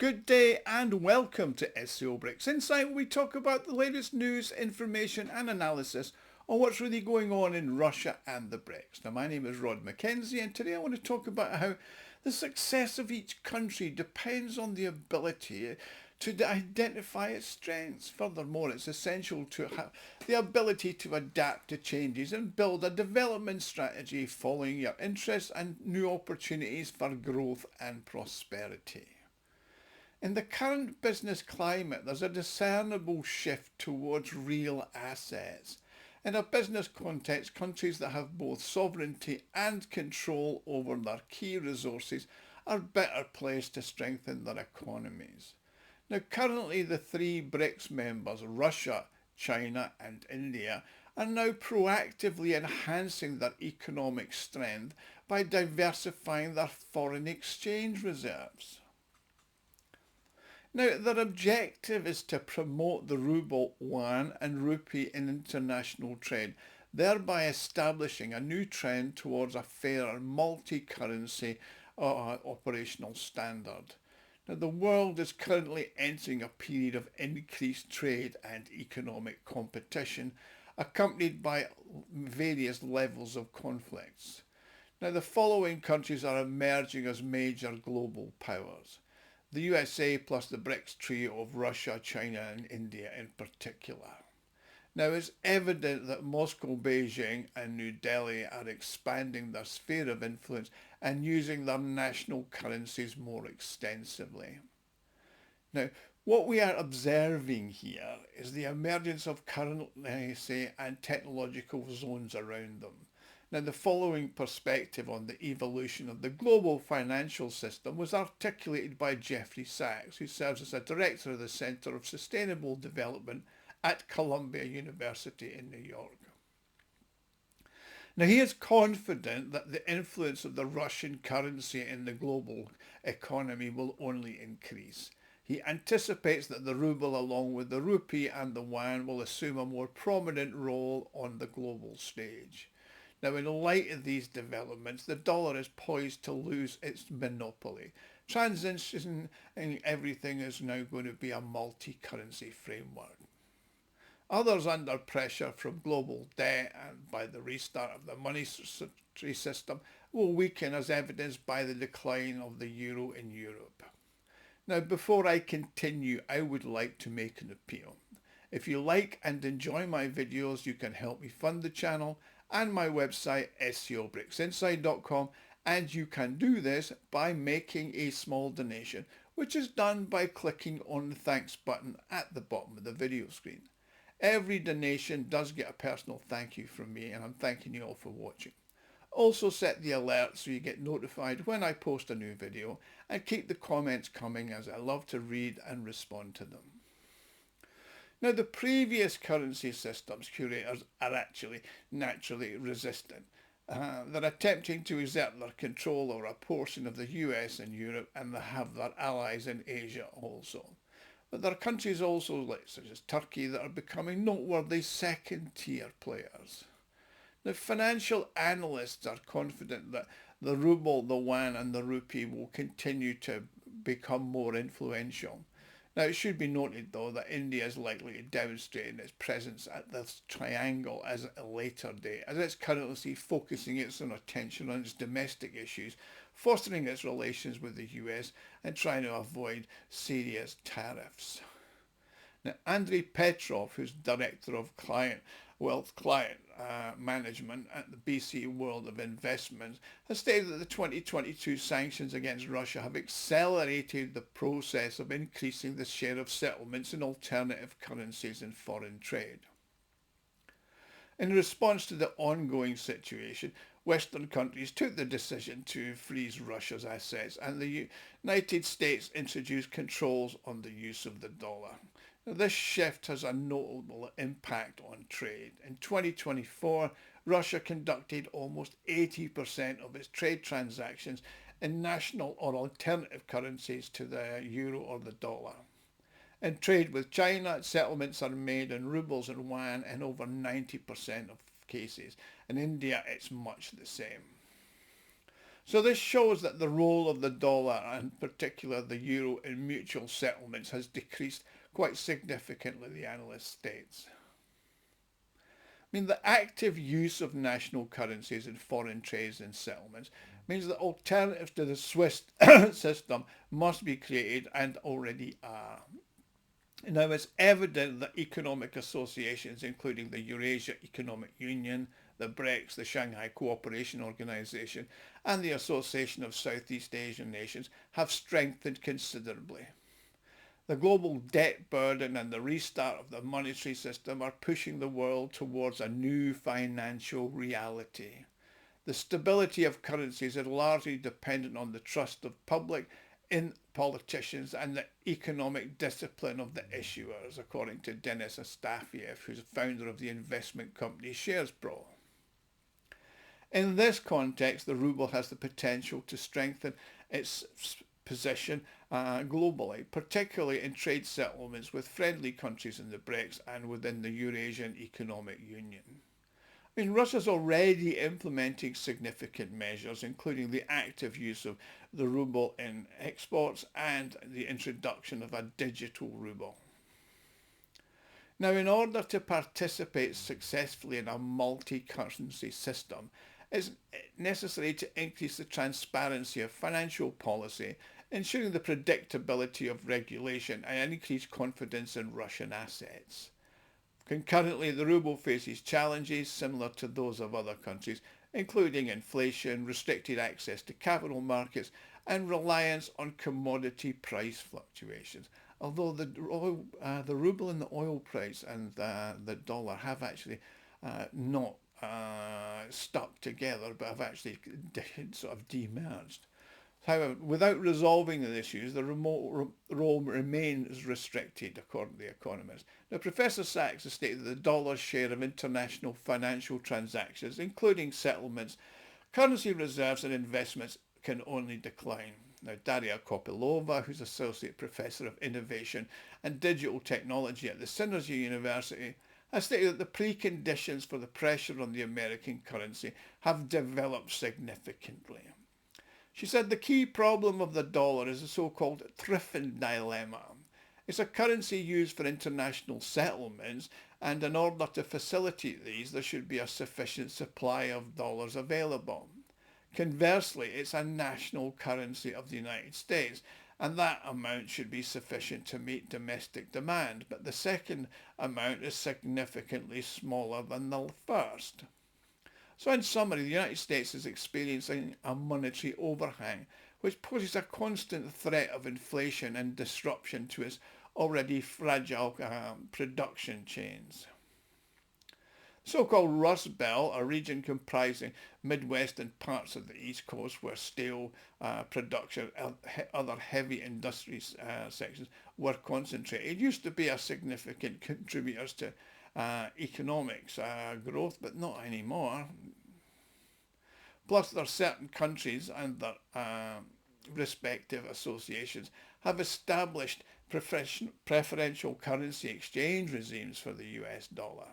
Good day and welcome to SCO BRICS Insight, where we talk about the latest news, information and analysis on what's really going on in Russia and the BRICS. Now, my name is Rod Mackenzie, and today I want to talk about how the success of each country depends on the ability to identify its strengths. Furthermore, it's essential to have the ability to adapt to changes and build a development strategy following your interests and new opportunities for growth and prosperity. In the current business climate, there's a discernible shift towards real assets. In a business context, countries that have both sovereignty and control over their key resources are better placed to strengthen their economies. Now, currently the three BRICS members, Russia, China and India, are now proactively enhancing their economic strength by diversifying their foreign exchange reserves. Now, their objective is to promote the ruble, yuan and rupee in international trade, thereby establishing a new trend towards a fairer multi-currency operational standard. Now, the world is currently entering a period of increased trade and economic competition, accompanied by various levels of conflicts. Now, the following countries are emerging as major global powers: the USA plus the BRICS Trio of Russia, China and India in particular. Now, it's evident that Moscow, Beijing and New Delhi are expanding their sphere of influence and using their national currencies more extensively. Now, what we are observing here is the emergence of currency and technological zones around them. Now, the following perspective on the evolution of the global financial system was articulated by Jeffrey Sachs, who serves as a director of the Center of Sustainable Development at Columbia University in New York. Now, he is confident that the influence of the Russian currency in the global economy will only increase. He anticipates that the ruble, along with the rupee and the yuan, will assume a more prominent role on the global stage. Now, in light of these developments, the dollar is poised to lose its monopoly. Transitioning everything is now going to be a multi-currency framework. Others under pressure from global debt and by the restart of the monetary system will weaken, as evidenced by the decline of the euro in Europe. Now, before I continue, I would like to make an appeal. If you like and enjoy my videos, you can help me fund the channel and my website SCOBRICSInsight.com, and you can do this by making a small donation, which is done by clicking on the thanks button at the bottom of the video screen. Every donation does get a personal thank you from me, and I'm thanking you all for watching. Also set the alert so you get notified when I post a new video, and keep the comments coming, as I love to read and respond to them. Now, the previous currency systems curators are actually naturally resistant. They're attempting to exert their control over a portion of the US and Europe, and they have their allies in Asia also. But there are countries also, such as Turkey, that are becoming noteworthy second-tier players. The financial analysts are confident that the ruble, the yuan and the rupee will continue to become more influential. Now, it should be noted, though, that India is likely to demonstrate its presence at this triangle at a later date, as it's currently focusing its own attention on its domestic issues, fostering its relations with the US and trying to avoid serious tariffs. Now, Andrei Petrov, who's Director of Wealth Client Management at the BC World of Investments, has stated that the 2022 sanctions against Russia have accelerated the process of increasing the share of settlements in alternative currencies in foreign trade. In response to the ongoing situation, Western countries took the decision to freeze Russia's assets, and the United States introduced controls on the use of the dollar. Now, this shift has a notable impact on trade. In 2024, Russia conducted almost 80% of its trade transactions in national or alternative currencies to the euro or the dollar. In trade with China, settlements are made in rubles and yuan in over 90% of cases. In India, it's much the same. So this shows that the role of the dollar, and in particular the euro, in mutual settlements has decreased quite significantly, the analyst states. I mean, the active use of national currencies in foreign trades and settlements means that alternatives to the Swiss system must be created and already are. Now, it's evident that economic associations, including the Eurasia Economic Union, the BRICS, the Shanghai Cooperation Organization, and the Association of Southeast Asian Nations, have strengthened considerably. The global debt burden and the restart of the monetary system are pushing the world towards a new financial reality. The stability of currencies is largely dependent on the trust of public in politicians and the economic discipline of the issuers, according to Denis Astafiev, who's the founder of the investment company SharesPro. In this context, the ruble has the potential to strengthen its position globally, particularly in trade settlements with friendly countries in the BRICS and within the Eurasian Economic Union. I mean, Russia's already implementing significant measures, including the active use of the ruble in exports and the introduction of a digital ruble. Now, in order to participate successfully in a multi-currency system, it's necessary to increase the transparency of financial policy, ensuring the predictability of regulation and increase confidence in Russian assets. Concurrently, the ruble faces challenges similar to those of other countries, including inflation, restricted access to capital markets, and reliance on commodity price fluctuations. Although the ruble and the oil price and the dollar have actually not stuck together, but have actually sort of demerged. However, without resolving the issues, the role remains restricted, according to the economists. Now, Professor Sachs has stated that the dollar's share of international financial transactions, including settlements, currency reserves and investments, can only decline. Now, Daria Kopylova, who's Associate Professor of Innovation and Digital Technology at the Synergy University, has stated that the preconditions for the pressure on the American currency have developed significantly. She said the key problem of the dollar is the so-called Triffin dilemma. It's a currency used for international settlements, and in order to facilitate these, there should be a sufficient supply of dollars available. Conversely, it's a national currency of the United States, and that amount should be sufficient to meet domestic demand, but the second amount is significantly smaller than the first. So in summary, the United States is experiencing a monetary overhang, which poses a constant threat of inflation and disruption to its already fragile production chains. So-called Rust Belt, a region comprising Midwest and parts of the East Coast where steel production and other heavy industry sections were concentrated, used to be a significant contributor to economics growth, but not anymore. Plus, there are certain countries and their respective associations have established preferential currency exchange regimes for the US dollar.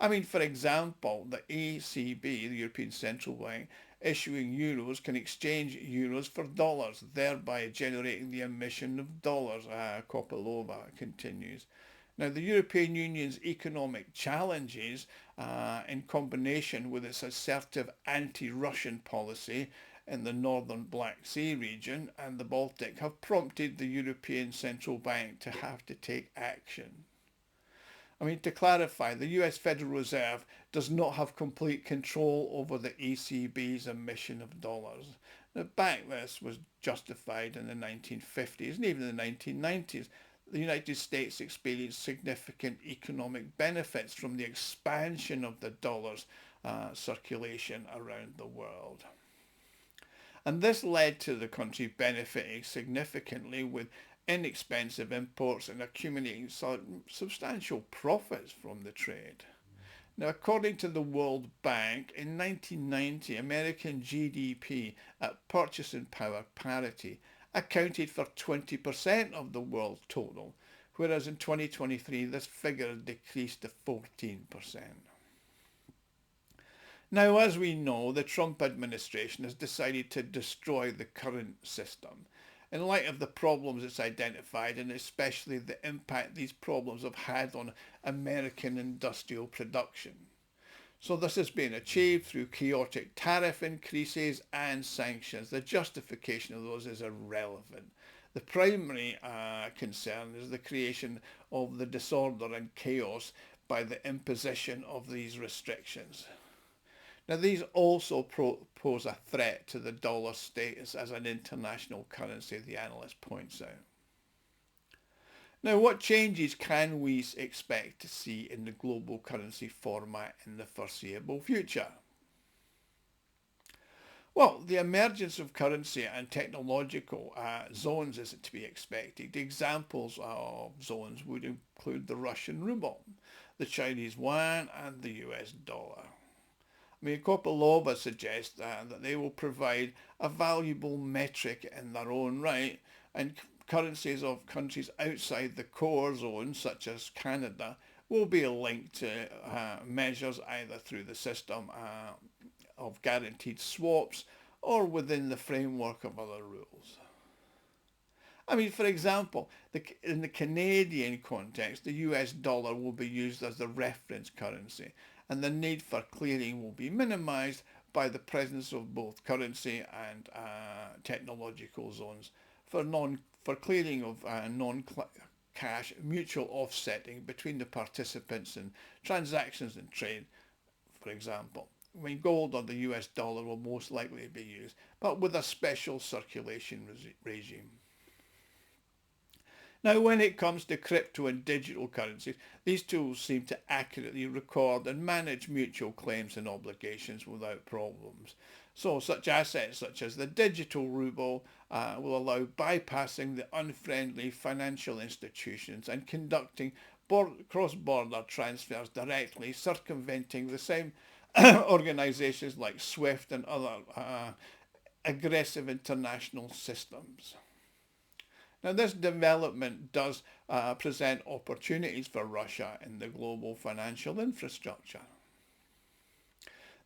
I mean, for example, the ECB, the European Central Bank, issuing euros can exchange euros for dollars, thereby generating the emission of dollars, Kopylova continues. Now, the European Union's economic challenges, in combination with its assertive anti-Russian policy in the northern Black Sea region and the Baltic, have prompted the European Central Bank to have to take action. I mean, to clarify, the US Federal Reserve does not have complete control over the ECB's emission of dollars. Now, back this was justified in the 1950s and even in the 1990s. The United States experienced significant economic benefits from the expansion of the dollar's circulation around the world. And this led to the country benefiting significantly with inexpensive imports and accumulating substantial profits from the trade. Now, according to the World Bank, in 1990, American GDP at purchasing power parity accounted for 20% of the world's total, whereas in 2023 this figure decreased to 14%. Now, as we know, the Trump administration has decided to destroy the current system in light of the problems it's identified, and especially the impact these problems have had on American industrial production. So this has been achieved through chaotic tariff increases and sanctions. The justification of those is irrelevant. The primary concern is the creation of the disorder and chaos by the imposition of these restrictions. Now, these also pose a threat to the dollar status as an international currency, the analyst points out. Now, what changes can we expect to see in the global currency format in the foreseeable future? Well, the emergence of currency and technological zones is to be expected. Examples of zones would include the Russian ruble, the Chinese yuan and the US dollar. I mean, Kopylova suggests that they will provide a valuable metric in their own right, and currencies of countries outside the core zone, such as Canada, will be linked to measures either through the system of guaranteed swaps or within the framework of other rules. I mean, for example, in the Canadian context, the US dollar will be used as the reference currency, and the need for clearing will be minimised by the presence of both currency and technological zones for clearing of non-cash mutual offsetting between the participants in transactions and trade, for example. I mean, gold or the US dollar will most likely be used, but with a special circulation regime. Now, when it comes to crypto and digital currencies, these tools seem to accurately record and manage mutual claims and obligations without problems. So such assets such as the digital ruble will allow bypassing the unfriendly financial institutions and conducting cross-border transfers directly, circumventing the same organisations like SWIFT and other aggressive international systems. Now, this development does present opportunities for Russia in the global financial infrastructure.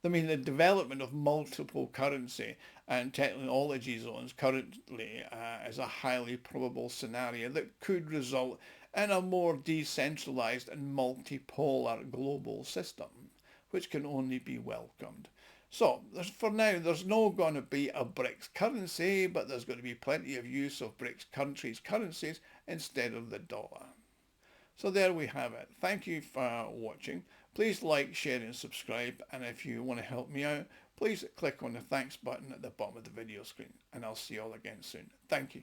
I mean, the development of multiple currency and technology zones currently is a highly probable scenario that could result in a more decentralised and multipolar global system, which can only be welcomed. So, for now, there's not going to be a BRICS currency, but there's going to be plenty of use of BRICS countries' currencies instead of the dollar. So there we have it. Thank you for watching. Please like, share and subscribe. And if you want to help me out, please click on the thanks button at the bottom of the video screen. And I'll see you all again soon. Thank you.